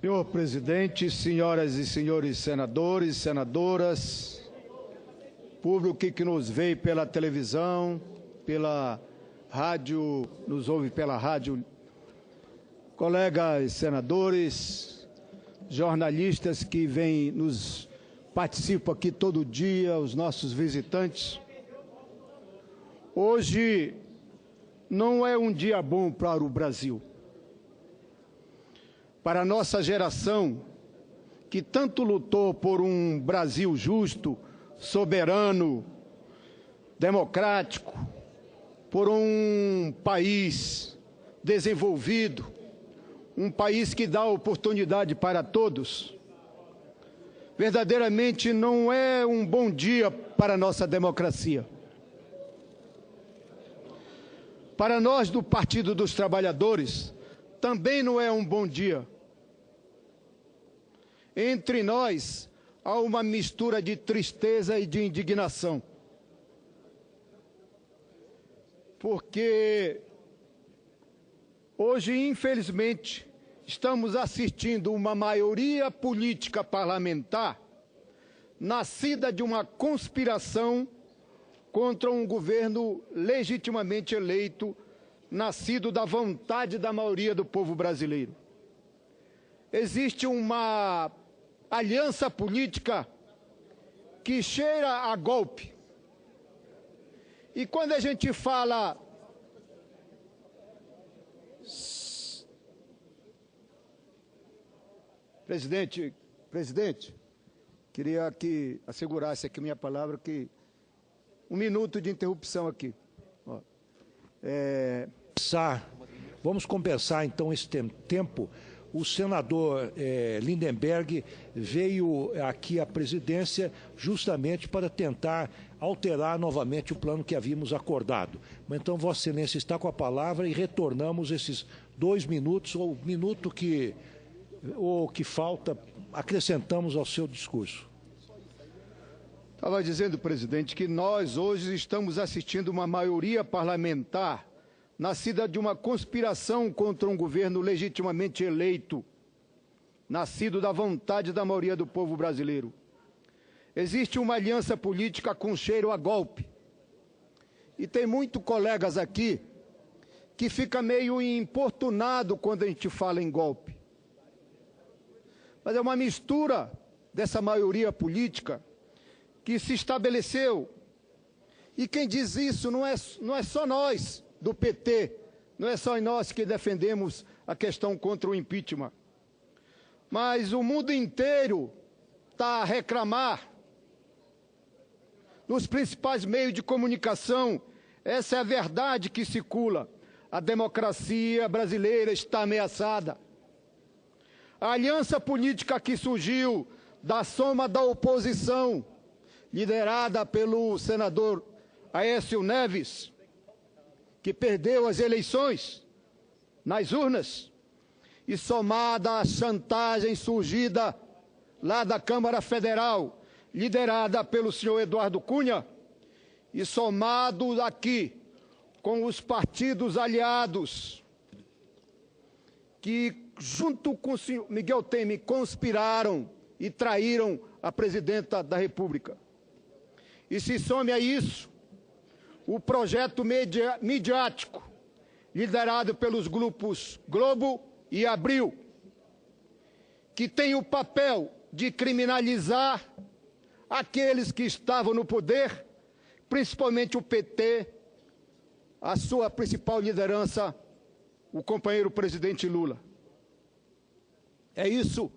Senhor presidente, senhoras e senhores senadores, senadoras, público que nos vê pela televisão, pela rádio, nos ouve pela rádio, colegas senadores, jornalistas que vêm nos participam aqui todo dia, os nossos visitantes. Hoje não é um dia bom para o Brasil. Para a nossa geração, que tanto lutou por um Brasil justo, soberano, democrático, por um país desenvolvido, um país que dá oportunidade para todos, verdadeiramente não é um bom dia para a nossa democracia. Para nós do Partido dos Trabalhadores, também não é um bom dia. Entre nós, há uma mistura de tristeza e de indignação. Porque hoje, infelizmente, estamos assistindo uma maioria política parlamentar nascida de uma conspiração contra um governo legitimamente eleito, nascido da vontade da maioria do povo brasileiro. Existe uma aliança política que cheira a golpe. E quando a gente fala Presidente, queria que assegurasse aqui minha palavra, que um minuto de interrupção aqui. Vamos compensar então esse tempo. O senador Lindenberg veio aqui à presidência justamente para tentar alterar novamente o plano que havíamos acordado. Então, Vossa Excelência está com a palavra e retornamos esses 2 minutos, ou o minuto que falta, acrescentamos ao seu discurso. Estava dizendo, presidente, que nós hoje estamos assistindo uma maioria parlamentar nascida de uma conspiração contra um governo legitimamente eleito, nascido da vontade da maioria do povo brasileiro. Existe uma aliança política com cheiro a golpe. E tem muitos colegas aqui que fica meio importunado quando a gente fala em golpe. Mas é uma mistura dessa maioria política que se estabeleceu. E quem diz isso não é só nós do PT, não é só nós que defendemos a questão contra o impeachment. Mas o mundo inteiro está a reclamar nos principais meios de comunicação. Essa é a verdade que circula. A democracia brasileira está ameaçada. A aliança política que surgiu da soma da oposição, liderada pelo senador Aécio Neves, que perdeu as eleições nas urnas, e somada à chantagem surgida lá da Câmara Federal, liderada pelo senhor Eduardo Cunha, e somado aqui com os partidos aliados, que junto com o senhor Miguel Temer conspiraram e traíram a presidenta da República. E se some a isso o projeto midiático, liderado pelos grupos Globo e Abril, que tem o papel de criminalizar aqueles que estavam no poder, principalmente o PT, a sua principal liderança, o companheiro presidente Lula. É isso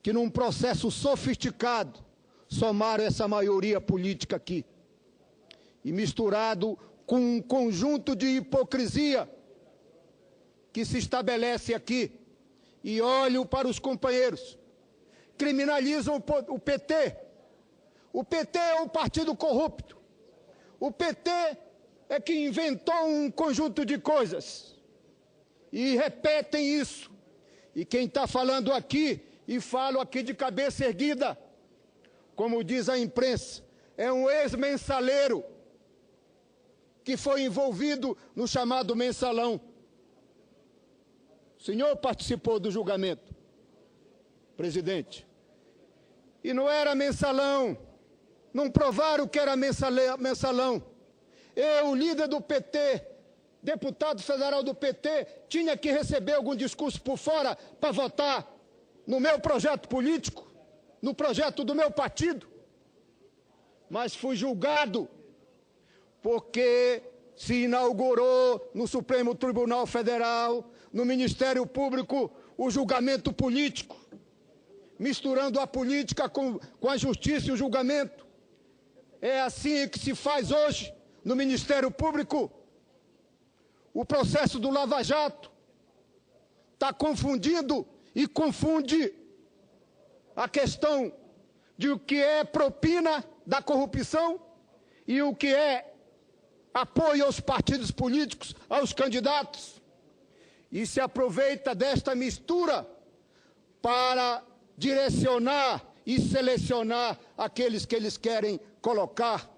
que, num processo sofisticado, somaram essa maioria política aqui. E misturado com um conjunto de hipocrisia que se estabelece aqui. E olho para os companheiros. Criminalizam o PT. O PT é um partido corrupto. O PT é que inventou um conjunto de coisas. E repetem isso. E quem está falando aqui, e falo aqui de cabeça erguida, como diz a imprensa, é um ex-mensaleiro que foi envolvido no chamado mensalão. O senhor participou do julgamento. presidente. E não era mensalão, não provaram que era mensalão. Eu, líder do PT, deputado federal do PT, tinha que receber algum discurso por fora para votar no meu projeto político, no projeto do meu partido. Mas fui julgado porque se inaugurou no Supremo Tribunal Federal, no Ministério Público, o julgamento político, misturando a política com a justiça e o julgamento. É assim que se faz hoje no Ministério Público. O processo do Lava Jato está confundindo e confunde a questão de o que é propina da corrupção e o que é apoio aos partidos políticos, aos candidatos. E se aproveita desta mistura para direcionar e selecionar aqueles que eles querem colocar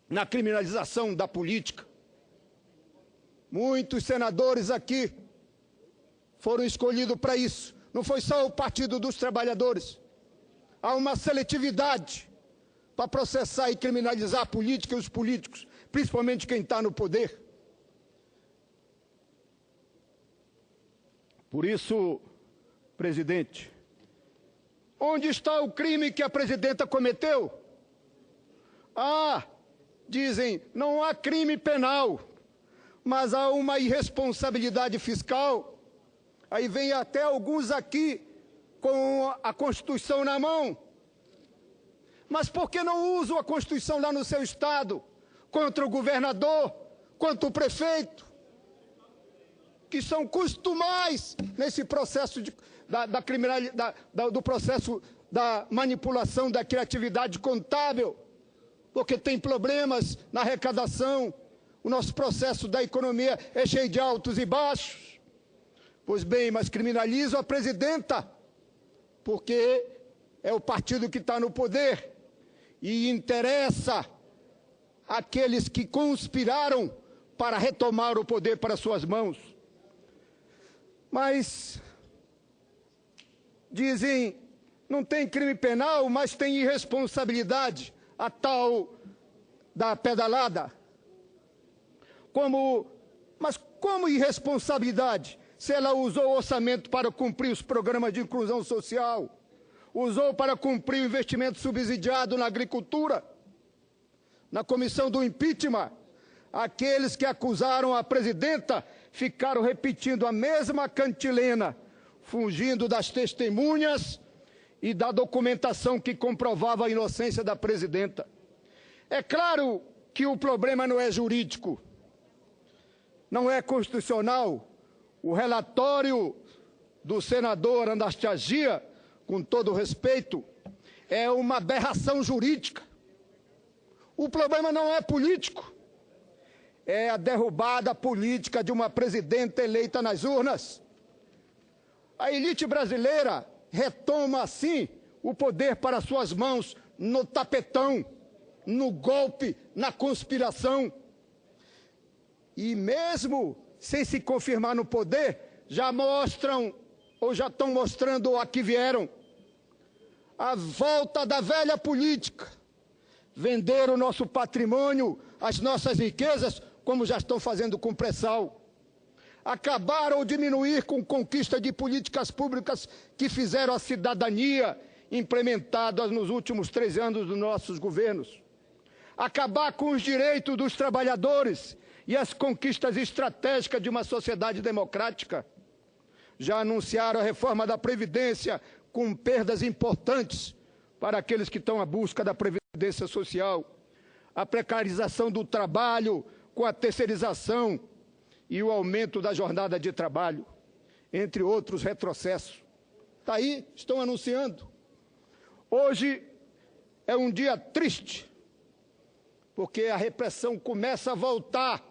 na criminalização da política. Muitos senadores aqui foram escolhidos para isso. Não foi só o Partido dos Trabalhadores. Há uma seletividade para processar e criminalizar a política e os políticos, principalmente quem está no poder. Por isso, presidente, onde está o crime que a presidenta cometeu? Dizem, não há crime penal, mas há uma irresponsabilidade fiscal. Aí vem até alguns aqui com a Constituição na mão. Mas por que não usam a Constituição lá no seu estado? Contra o governador, contra o prefeito, que são costumais nesse processo do processo da manipulação da criatividade contábil, porque tem problemas na arrecadação. O nosso processo da economia é cheio de altos e baixos. Pois bem, mas criminalizam a presidenta, porque é o partido que está no poder e interessa aqueles que conspiraram para retomar o poder para suas mãos. Mas dizem, não tem crime penal, mas tem irresponsabilidade, a tal da pedalada. Mas como irresponsabilidade? Se ela usou o orçamento para cumprir os programas de inclusão social, usou para cumprir o investimento subsidiado na agricultura. Na comissão do impeachment, aqueles que acusaram a presidenta ficaram repetindo a mesma cantilena, fugindo das testemunhas e da documentação que comprovava a inocência da presidenta. É claro que o problema não é jurídico, não é constitucional. O relatório do senador Anastasia, com todo respeito, é uma aberração jurídica. O problema não é político, é a derrubada política de uma presidenta eleita nas urnas. A elite brasileira retoma, assim, o poder para suas mãos no tapetão, no golpe, na conspiração. E mesmo sem se confirmar no poder, já mostram, ou já estão mostrando a que vieram. A volta da velha política. Vender o nosso patrimônio, as nossas riquezas, como já estão fazendo com o pré-sal. Acabar ou diminuir com conquista de políticas públicas que fizeram a cidadania, implementadas nos últimos 3 anos dos nossos governos. Acabar com os direitos dos trabalhadores e as conquistas estratégicas de uma sociedade democrática. Já anunciaram a reforma da Previdência, com perdas importantes para aqueles que estão à busca da Previdência Social. A precarização do trabalho com a terceirização e o aumento da jornada de trabalho, entre outros retrocessos. Está aí, estão anunciando. Hoje é um dia triste, porque a repressão começa a voltar.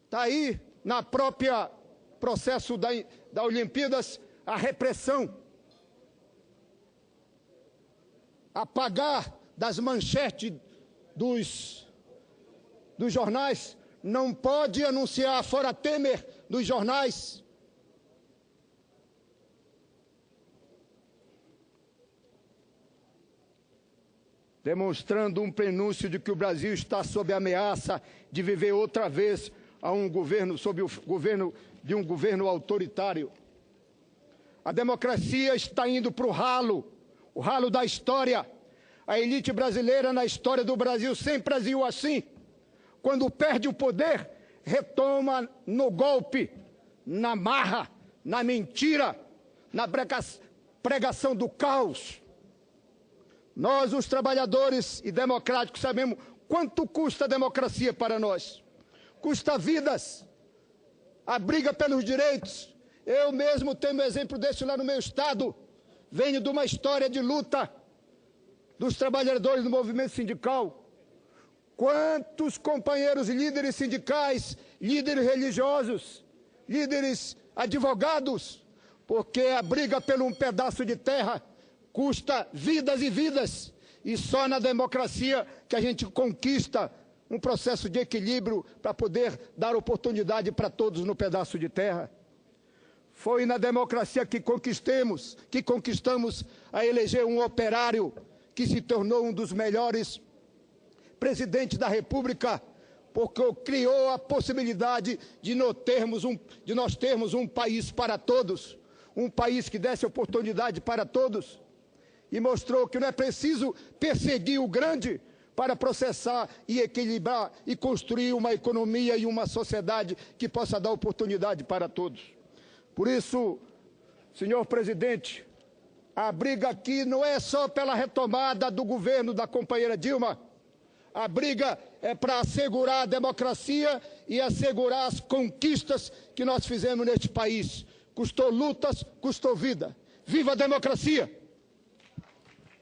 Está aí, na própria processo da Olimpíadas, a repressão. Apagar das manchetes dos jornais. Não pode anunciar fora Temer nos jornais. demonstrando um prenúncio de que o Brasil está sob a ameaça de viver outra vez sob o governo de um governo autoritário. A democracia está indo para o ralo da história. A elite brasileira na história do Brasil sempre agiu assim. Quando perde o poder, retoma no golpe, na marra, na mentira, na pregação do caos. Nós, os trabalhadores e democráticos, sabemos quanto custa a democracia para nós. Custa vidas, a briga pelos direitos. Eu mesmo tenho um exemplo desse lá no meu estado. Venho de uma história de luta dos trabalhadores do movimento sindical. Quantos companheiros líderes sindicais, líderes religiosos, líderes advogados, porque a briga por um pedaço de terra custa vidas e vidas, e só na democracia que a gente conquista um processo de equilíbrio para poder dar oportunidade para todos no pedaço de terra. Foi na democracia que conquistamos a eleger um operário que se tornou um dos melhores presidentes da República, porque criou a possibilidade de nós termos um país para todos, um país que desse oportunidade para todos, e mostrou que não é preciso perseguir o grande para processar e equilibrar e construir uma economia e uma sociedade que possa dar oportunidade para todos. Por isso, senhor presidente, a briga aqui não é só pela retomada do governo da companheira Dilma. A briga é para assegurar a democracia e assegurar as conquistas que nós fizemos neste país. Custou lutas, custou vida. Viva a democracia!